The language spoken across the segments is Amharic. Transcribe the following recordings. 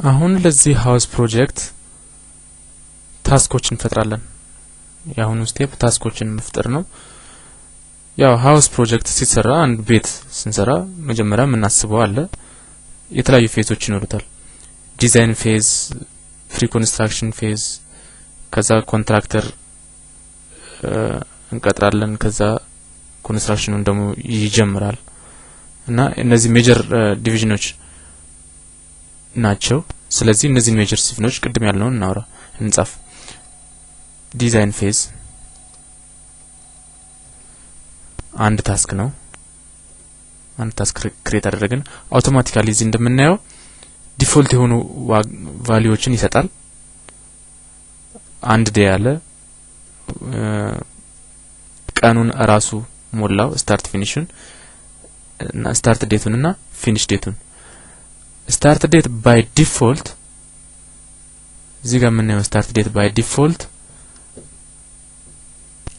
አሁን ለዚህ ሃውስ ፕሮጀክት ታስኮችን እንፈጥራለን። ያሁኑ ስቴፕ ታስኮችን መፍጠር ነው። ያው ሃውስ ፕሮጀክት ሲሰራ አንድ ቤት ስንሰራ መጀመሪያ እናስበው አለ የተለያዩ ፌዞች ይኖሩታል። ዲዛይን ፌዝ፣ ፕሪ ኮንስትራክሽን ፌዝ፣ ከዛ ኮንትራክተር እንቀጥራለን፣ ከዛ ኮንስትራክሽኑን ደግሞ ይጀምራል እና እነዚህ ሜጀር ዲቪዥኖች ናቸው። ስለዚህ እነዚህ ሜጀር ዲቪዥኖች ቅድም ያልነውን እናውራ እንጻፍ። ዲዛይን ፌዝ አንድ ታስክ ነው። አንድ ታስክ ክሬት አደረግን። አውቶማቲካሊ እዚህ እንደምናየው ዲፎልት የሆኑ ቫልዩዎችን ይሰጣል። አንድ ዴይ አለ፣ ቀኑን ራሱ ሞላው፣ ስታርት ፊኒሽን እና ስታርት ዴቱን እና ፊኒሽ ዴቱን። ስታርት ዴት ባይ ዲፎልት እዚህ ጋር የምናየው ስታርት ዴት ባይ ዲፎልት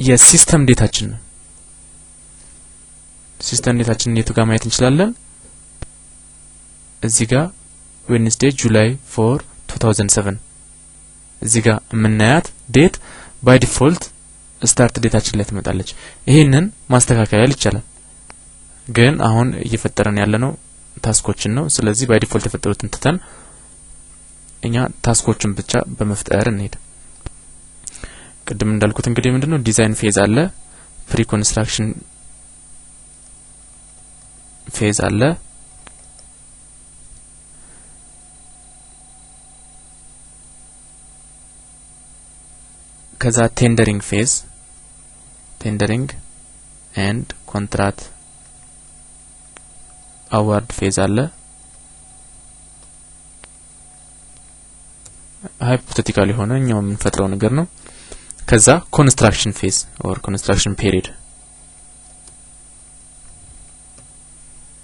የሲስተም ዴታችን ነው። ሲስተም ዴታችን የቱ ጋር ማየት እንችላለን? እዚህ ጋር ዌድነስዴይ ጁላይ 4 2007 እዚህ ጋር የምናያት ዴት ባይ ዲፎልት ስታርት ዴታችን ላይ ትመጣለች። ይሄንን ማስተካከል ይቻላል፣ ግን አሁን እየፈጠረን ያለነው ታስኮችን ነው። ስለዚህ ባይ ዲፎልት የተፈጠሩትን ትተን እኛ ታስኮችን ብቻ በመፍጠር እንሄድ። ቅድም እንዳልኩት እንግዲህ ምንድነው ዲዛይን ፌዝ አለ፣ ፕሪ ኮንስትራክሽን ፌዝ አለ፣ ከዛ ቴንደሪንግ ፌዝ፣ ቴንደሪንግ ኤንድ ኮንትራት አዋርድ ፌዝ አለ። ሃይፖቴቲካሊ ሆነ እኛው የምንፈጥረው ነገር ነው። ከዛ ኮንስትራክሽን ፌዝ ኦር ኮንስትራክሽን ፔሪድ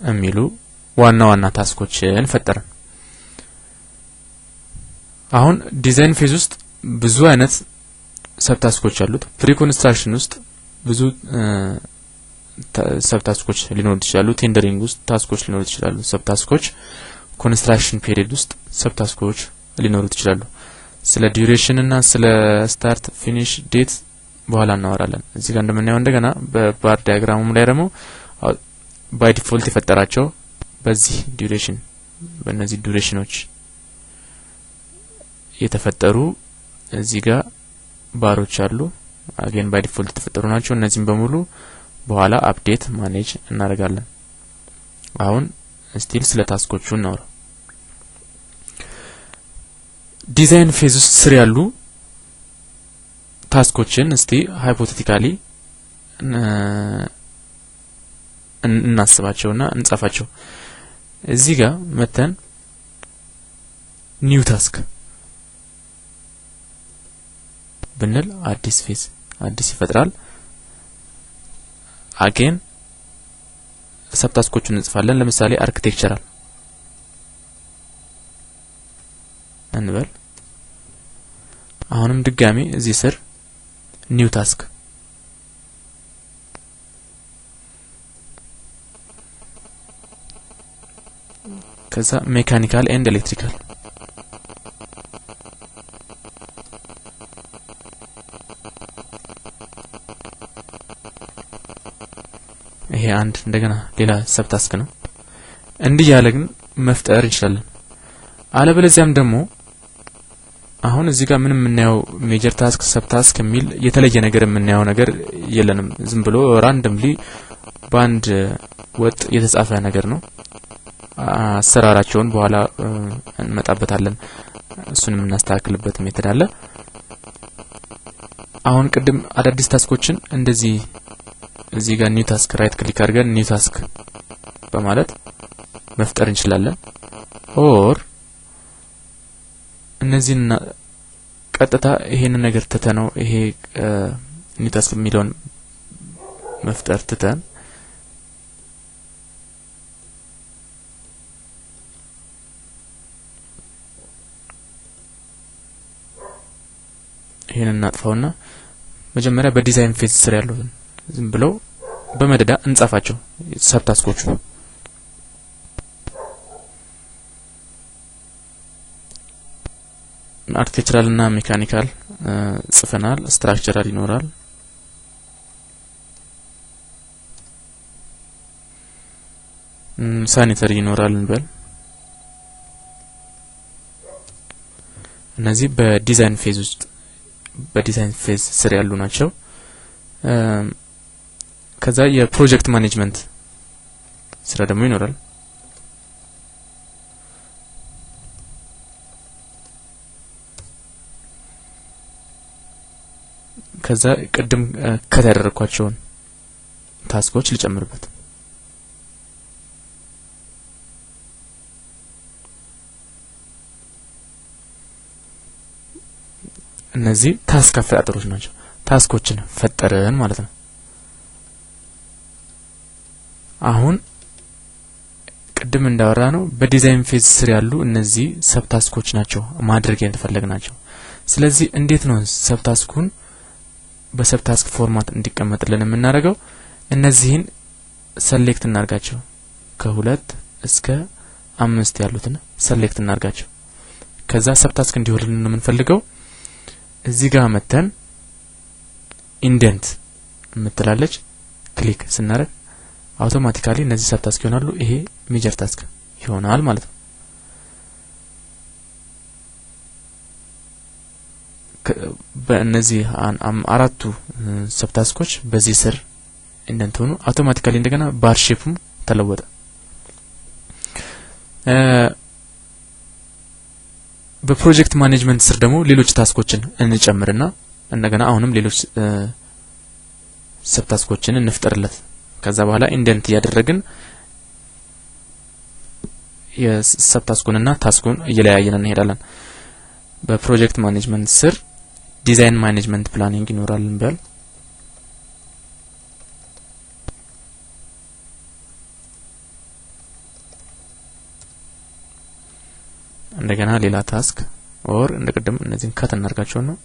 የሚሉ ዋና ዋና ታስኮችን ፈጠርን። አሁን ዲዛይን ፌዝ ውስጥ ብዙ አይነት ሰብ ታስኮች አሉት። ፕሪ ኮንስትራክሽን ውስጥ ብዙ ሰብ ታስኮች ሊኖሩ ይችላሉ። ቴንደሪንግ ውስጥ ታስኮች ሊኖሩ ይችላሉ ሰብ ታስኮች። ኮንስትራክሽን ፔሪድ ውስጥ ሰብ ታስኮች ሊኖሩ ይችላሉ። ስለ ዲዩሬሽን እና ስለ ስታርት ፊኒሽ ዴት በኋላ እናወራለን። እዚህ ጋር እንደምናየው እንደገና በባር ዲያግራሙ ላይ ደግሞ ባይ ዲፎልት የፈጠራቸው በዚህ ዲዩሬሽን በእነዚህ ዲዩሬሽኖች የተፈጠሩ እዚህ ጋር ባሮች አሉ። አገን ባይ ዲፎልት የተፈጠሩ ናቸው። እነዚህም በሙሉ በኋላ አፕዴት ማኔጅ እናደርጋለን። አሁን ስቲል ስለ ታስኮቹ እናወራ። ዲዛይን ፌዝ ውስጥ ስር ያሉ ታስኮችን እስቲ ሃይፖቴቲካሊ እናስባቸውና እንጻፋቸው። እዚህ ጋር መተን ኒው ታስክ ብንል አዲስ ፌዝ አዲስ ይፈጥራል። አገን ሰብ ታስኮቹን እንጽፋለን። ለምሳሌ አርኪቴክቸራል እንበል። አሁንም ድጋሚ እዚህ ስር ኒው ታስክ ከዛ ሜካኒካል ኤንድ ኤሌክትሪካል ይሄ አንድ እንደገና ሌላ ሰብ ታስክ ነው። እንዲህ ያለ ግን መፍጠር እንችላለን። አለበለዚያም ደግሞ አሁን እዚህ ጋር ምንም የምናየው ሜጀር ታስክ ሰብ ታስክ የሚል የተለየ ነገር የምናየው ነገር የለንም። ዝም ብሎ ራንደምሊ ባንድ ወጥ የተጻፈ ነገር ነው። አሰራራቸውን በኋላ እንመጣበታለን። እሱንም እናስተካክልበት ሜተድ አለ። አሁን ቅድም አዳዲስ ታስኮችን እንደዚህ እዚህ ጋር ኒው ታስክ ራይት ክሊክ አድርገን ኒው ታስክ በማለት መፍጠር እንችላለን። ኦር እነዚህን ቀጥታ ይሄንን ነገር ትተነው ይሄ ኒው ታስክ የሚለውን መፍጠር ትተን ይሄንን እናጥፋውና መጀመሪያ በዲዛይን ፌዝ ስር ያሉትን ዝም ብለው በመደዳ እንጻፋቸው ሰብ ታስኮቹ። አርክቴክቸራል እና ሜካኒካል ጽፈናል ስትራክቸራል ይኖራል ሳኒተሪ ይኖራል እንበል እነዚህ በዲዛይን ፌዝ ስር ያሉ ናቸው ከዛ የፕሮጀክት ማኔጅመንት ስራ ደግሞ ይኖራል ከዛ ቅድም ከተደረኳቸውን ታስኮች ልጨምርበት እነዚህ ታስክ አፈጣጠሮች ናቸው ታስኮችን ፈጠረን ማለት ነው አሁን ቅድም እንዳወራ ነው በዲዛይን ፌዝ ስር ያሉ እነዚህ ሰብ ታስኮች ናቸው ማድረግ የተፈለግናቸው ስለዚህ እንዴት ነው ሰብ ታስኩን በሰብ ታስክ ፎርማት እንዲቀመጥልን የምናደርገው እነዚህን ሰሌክት እናርጋቸው ከ2 እስከ 5 ያሉትን ሰሌክት እናርጋቸው ከዛ ሰብ ታስክ እንዲሆንልን ነው የምንፈልገው እዚህ ጋር መተን ኢንደንት ምትላለች ክሊክ ስናረግ አውቶማቲካሊ እነዚህ ሰብ ታስክ ይሆናሉ ይሄ ሜጀር ታስክ ይሆናል ማለት ነው በእነዚህ አራቱ ሰብ ታስኮች በዚህ ስር ኢንደንት ሆኑ አውቶማቲካሊ እንደገና ባር ሼፕም ተለወጠ በፕሮጀክት ማኔጅመንት ስር ደግሞ ሌሎች ታስኮችን እንጨምርና እንደገና አሁንም ሌሎች ሰብ ታስኮችን እንፍጠርለት ከዛ በኋላ ኢንደንት ያደረግን የሰብ ታስኩንና ታስኩን እየለያየን እንሄዳለን በፕሮጀክት ማኔጅመንት ስር ዲዛይን ማኔጅመንት ፕላኒንግ ይኖራል እንበል እንደገና ሌላ ታስክ ኦር እንደቀደም እነዚህን ካት እናርጋቸው ነው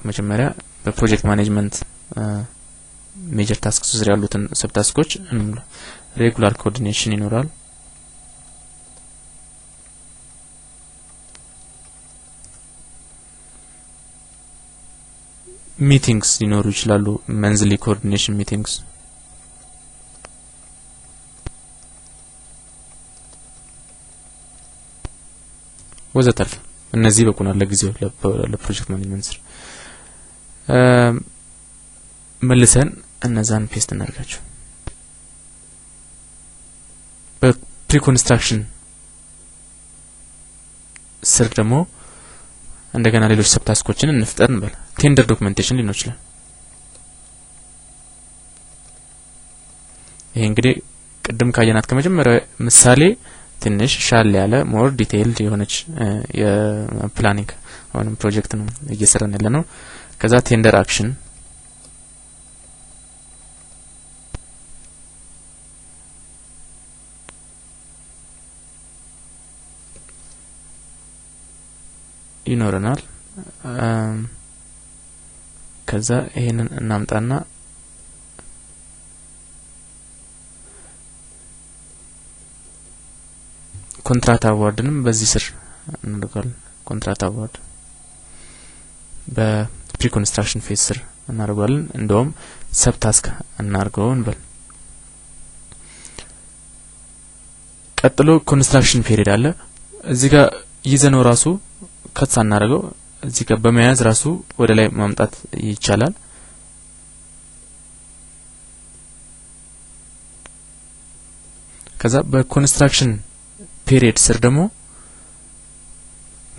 መጀመሪያ በፕሮጀክት ማኔጅመንት ሜጀር ታስክስ ዙሪያ ያሉትን ሰብ ታስኮች ሬጉላር ኮኦርዲኔሽን ይኖራል ሚቲንግስ ይኖሩ ይችላሉ መንዝሊ ኮኦርዲኔሽን ሚቲንግስ ወዘተርፈ እነዚህ በቁናል ለጊዜው ለፕሮጀክት ማኔጅመንት ስር መልሰን እነዛን ፔስት እናርጋቸው በፕሪ ኮንስትራክሽን ስር ደግሞ እንደገና ሌሎች ሰብ ታስኮችን እንፍጠር እንበል ቴንደር ዶክመንቴሽን ሊኖር ይችላል ይሄ እንግዲህ ቅድም ካየናት ከመጀመሪያ ምሳሌ ትንሽ ሻል ያለ ሞር ዲቴይልድ የሆነች የፕላኒንግ ወይም ፕሮጀክት ነው እየሰራን ያለ ነው ከዛ ቴንደር አክሽን ይኖረናል ከዛ ይሄንን እናምጣና ኮንትራክት አዋርድንም በዚህ ስር እናደርጋለን ኮንትራክት አዋርድ በፕሪ ኮንስትራክሽን ፌዝ ስር እናደርጋለን እንደውም ሰብ ታስክ እናርገው እንበል ቀጥሎ ኮንስትራክሽን ፔሪድ አለ እዚህ ጋር ይዘነው ራሱ ከትሳ እናደርገው እዚህ ጋር በመያዝ ራሱ ወደ ላይ ማምጣት ይቻላል ከዛ በኮንስትራክሽን ፔሪድ ስር ደግሞ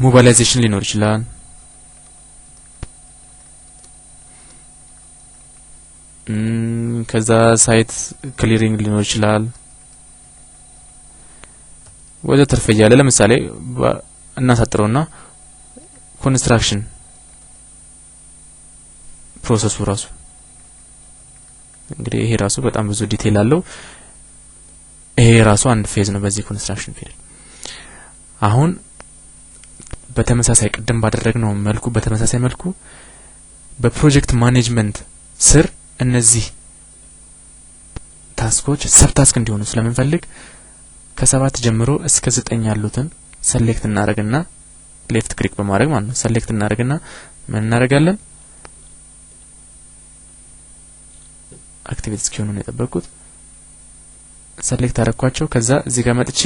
ሞቢላይዜሽን ሊኖር ይችላል ከዛ ሳይት ክሊሪንግ ሊኖር ይችላል ወደ ተርፈ ያለ ለምሳሌ እናሳጥረውና ኮንስትራክሽን ፕሮሰሱ ራሱ እንግዲህ ይሄ ራሱ በጣም ብዙ ዲቴል አለው ይሄ ራሱ አንድ ፌዝ ነው በዚህ ኮንስትራክሽን ፔሪድ አሁን በተመሳሳይ ቅድም ባደረግነው መልኩ በተመሳሳይ መልኩ በፕሮጀክት ማኔጅመንት ስር እነዚህ ታስኮች ሰብ ታስክ እንዲሆኑ ስለምንፈልግ ከ7 ጀምሮ እስከ 9 ያሉትን ሰሌክት እናደርግና ሌፍት ክሊክ በማድረግ ማለት ነው ሰሌክት እናደርግና ምን እናደርጋለን አክቲቬት እስኪሆኑ ነው የጠበቁት ሰሌክት አደረኳቸው ከዛ እዚህ ጋር መጥቼ